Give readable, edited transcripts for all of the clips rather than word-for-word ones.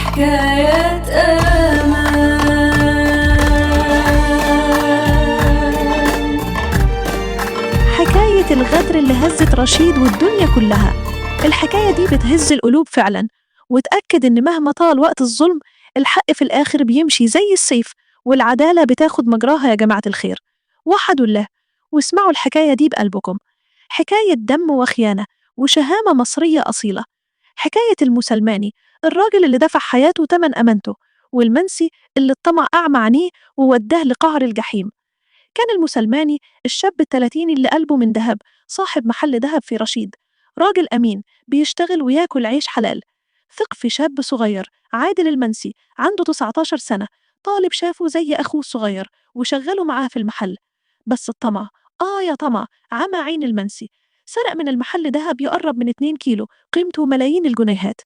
حكايات أمان. حكاية الغدر اللي هزت رشيد والدنيا كلها. الحكاية دي بتهز القلوب فعلا، وتأكد إن مهما طال وقت الظلم الحق في الآخر بيمشي زي السيف، والعدالة بتاخد مجراها يا جماعة الخير. وحدوا الله واسمعوا الحكاية دي بقلبكم. حكاية دم وخيانة وشهامة مصرية أصيلة. حكاية المسلماني، الراجل اللي دفع حياته تمن أمانته، والمنسي اللي الطمع أعمى عينيه ووداه لقعر الجحيم. كان المسلماني الشاب التلاتيني اللي قلبه من دهب، صاحب محل دهب في رشيد، راجل أمين بيشتغل وياكل عيش حلال. ثق في شاب صغير عادل المنسي عنده 19 سنة، طالب شافه زي أخوه الصغير وشغله معاه في المحل. بس الطمع، يا طمع، عمى عين المنسي. سرق من المحل دهب يقرب من 2 كيلو قيمته ملايين الجنيهات.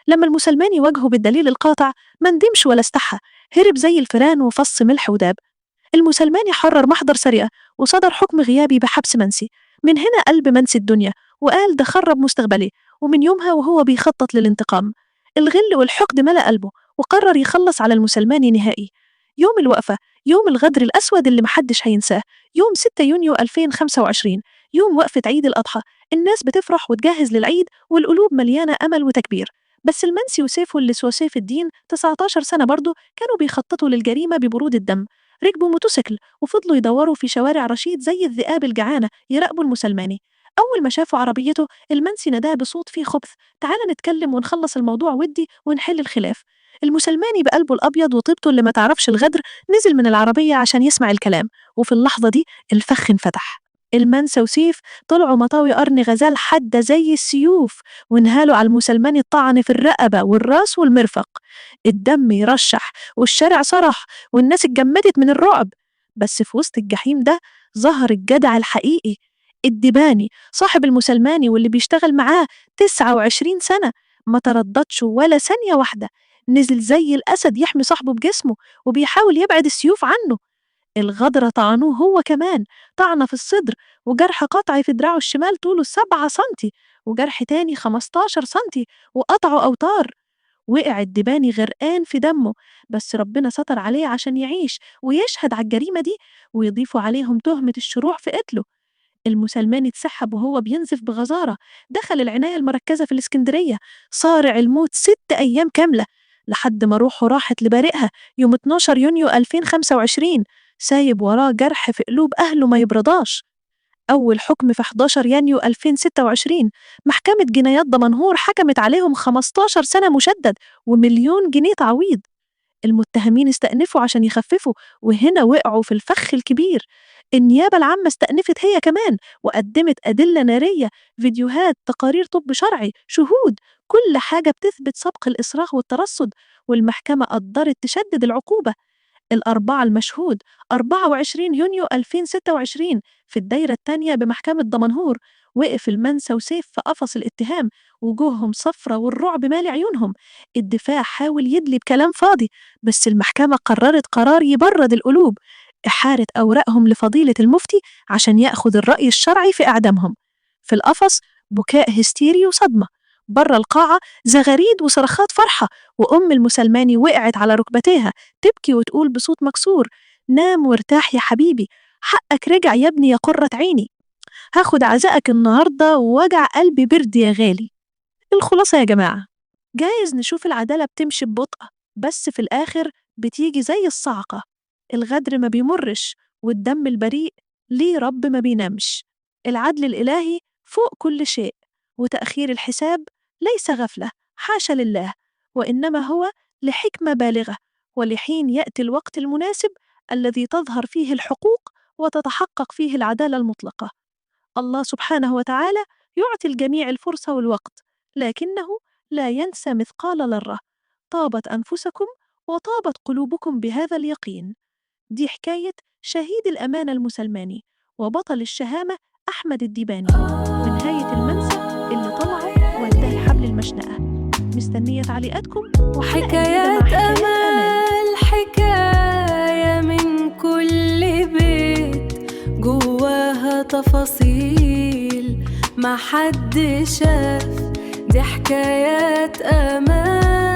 لما المسلماني واجهه بالدليل القاطع ما ندمش ولا استحى، هرب زي الفئران وفص ملح وداب. المسلماني حرر محضر سرقة وصدر حكم غيابي بحبس منسي. من هنا قلب منسي الدنيا وقال ده خرب مستقبلي، ومن يومها وهو بيخطط للانتقام. الغل والحقد ملأ قلبه وقرر يخلص على المسلماني نهائي. يوم الوقفة، يوم الغدر الأسود اللي محدش هينساه، يوم 6 يونيو 2025، يوم وقفة عيد الأضحى. الناس بتفرح وتجهز للعيد والقلوب مليانة أمل وتكبير. بس المنسي وسيفه اللي سوى سيف الدين 19 سنة برضه كانوا بيخططوا للجريمة ببرود الدم. ركبوا موتوسيكل وفضلوا يدوروا في شوارع رشيد زي الذئاب الجعانة يراقبوا المسلماني. أول ما شافوا عربيته المنسي نداه بصوت فيه خبث: تعال نتكلم ونخلص الموضوع ودي ونحل الخلاف. المسلماني بقلبه الأبيض وطيبته اللي ما تعرفش الغدر نزل من العربية عشان يسمع الكلام، وفي اللحظة دي الفخ انفتح. المنسى وسيف طلعوا مطاوي قرن غزال حادة زي السيوف، وانهالوا على المسلماني الطعن في الرقبة والراس والمرفق. الدم يرشح والشارع صرخ والناس اتجمدت من الرعب. بس في وسط الجحيم ده ظهر الجدع الحقيقي، الدباني صاحب المسلماني واللي بيشتغل معاه 29 سنة. ما ترددش ولا ثانية واحدة، نزل زي الأسد يحمي صاحبه بجسمه وبيحاول يبعد السيوف عنه. الغدرة طعنوه هو كمان، طعنة في الصدر وجرح قطعي في دراعه الشمال طوله 7 سنتي، وجرح تاني 15 سنتي وقطعه أوتار. وقع الدباني غرقان في دمه، بس ربنا ستر عليه عشان يعيش ويشهد على الجريمة دي، ويضيفوا عليهم تهمة الشروع في قتله. المسلماني اتسحب وهو بينزف بغزارة، دخل العناية المركزة في الإسكندرية، صارع الموت 6 أيام كاملة لحد ما روحه راحت لبارئها يوم 12 يونيو 2025، سايب وراه جرح في قلوب أهله ما يبرضاش. أول حكم في 11 يونيو 2026، محكمة جنايات دمنهور حكمت عليهم 15 سنة مشدد ومليون جنيه تعويض. المتهمين استأنفوا عشان يخففوا، وهنا وقعوا في الفخ الكبير. النيابة العامة استأنفت هي كمان وقدمت أدلة نارية، فيديوهات، تقارير طب شرعي، شهود، كل حاجة بتثبت سبق الإصرار والترصد. والمحكمة قدرت تشدد العقوبة. الأربعة المشهود 24 يونيو 2026 في الدايرة التانية بمحكمة دمنهور، وقف المنسى وسيف في قفص الاتهام، وجوههم صفرة والرعب مالي عيونهم. الدفاع حاول يدلي بكلام فاضي، بس المحكمة قررت قرار يبرد القلوب: إحالة أوراقهم لفضيلة المفتي عشان يأخذ الرأي الشرعي في إعدامهم. في القفص بكاء هستيري وصدمة، بره القاعة زغاريد وصرخات فرحة، وأم المسلماني وقعت على ركبتيها تبكي وتقول بصوت مكسور: نام وارتاح يا حبيبي، حقك رجع يا ابني يا قرة عيني، هاخد عزائك النهاردة ووجع قلبي برد يا غالي. الخلاصة يا جماعة، جايز نشوف العدالة بتمشي ببطء، بس في الآخر بتيجي زي الصعقة. الغدر ما بيمرش، والدم البريء ليه رب ما بينامش. العدل الإلهي فوق كل شيء، وتأخير الحساب ليس غفلة، حاشا لله، وإنما هو لحكمة بالغة، ولحين يأتي الوقت المناسب الذي تظهر فيه الحقوق وتتحقق فيه العدالة المطلقة. الله سبحانه وتعالى يعطي الجميع الفرصة والوقت، لكنه لا ينسى مثقال ذرة. طابت أنفسكم وطابت قلوبكم بهذا اليقين. دي حكاية شهيد الأمانة المسلماني وبطل الشهامة أحمد الديباني، ونهاية المنسى اللي طلعوا وداه حبل المشنقة. مستنية تعليقاتكم حكايات أمل، حكاية من كل بيت جواها تفاصيل ما حد شاف. دي حكايات أمل.